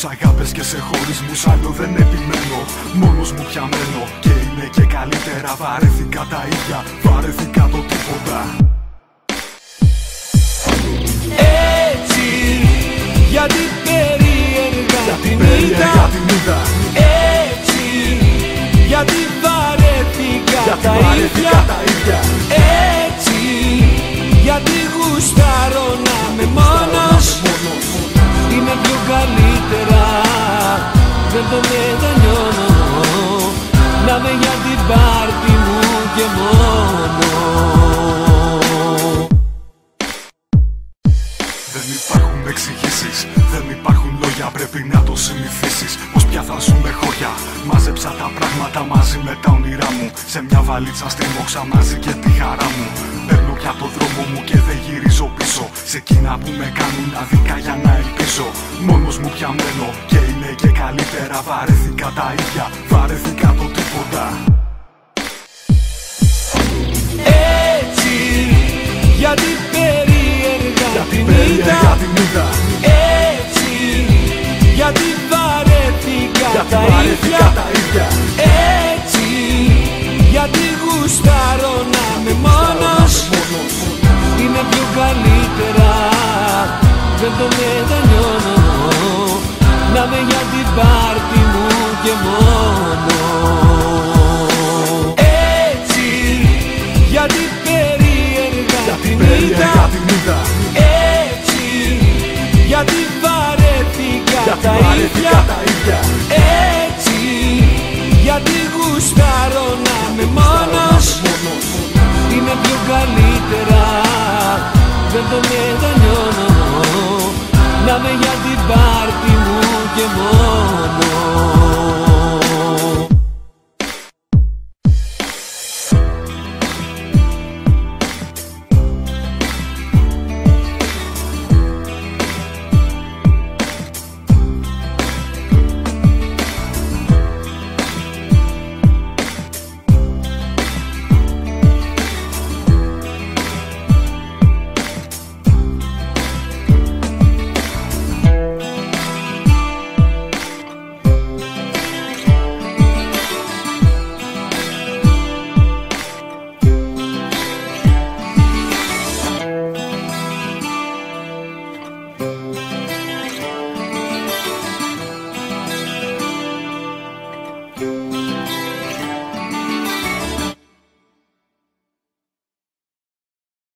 Τόσους αγάπες και σε χωρισμούς άλλο δεν επιμένω. Μόνος μου πια μένω και είναι και καλύτερα. Βαρέθηκα τα ίδια, βαρέθηκα το τίποτα. Έτσι, γιατί περίεργα την είδα. Έτσι, γιατί βαρέθηκα τα ίδια. Έτσι, γιατί γουστάρω να είμαι μόνος. Είναι πιο καλύτερα, δεν το μετανιώνω. Να με για την πάρτι μου και μόνο. Δεν υπάρχουν εξηγήσεις, δεν υπάρχουν λόγια, πρέπει να το συνηθίσεις. Πως πια θα ζούμε χώρια. Μάζεψα τα πράγματα μαζί με τα όνειρά μου. Σε μια βαλίτσα στριμώξα μαζί και τη χαρά μου. Παίρνω πια το δρόμο μου και δεν γυρίζω πίσω. Σε εκείνα που με κάνουν άδικα για να ελπίζω. Μόνος μου πια μένω και είναι και καλύτερα. Βαρέθηκα τα ίδια, βαρέθηκα το τίποτα. Έτσι, γιατί περίεργα την είδα. Έτσι, γιατί βαρέθηκα τα ίδια. Έτσι, γιατί γουστάρω να είμαι μόνος. Είναι πιο καλύτερα, δεν το μετανιώνω. Να με για την πάρτι μου και μόνο. Έτσι, γιατί περίεργα την είδα. Έτσι, γιατί βαρέθηκα τα ίδια. Έτσι, γιατί γουστάρω να είμαι μόνος. Είναι πιο καλύτερα, δεν το μετανιώνω.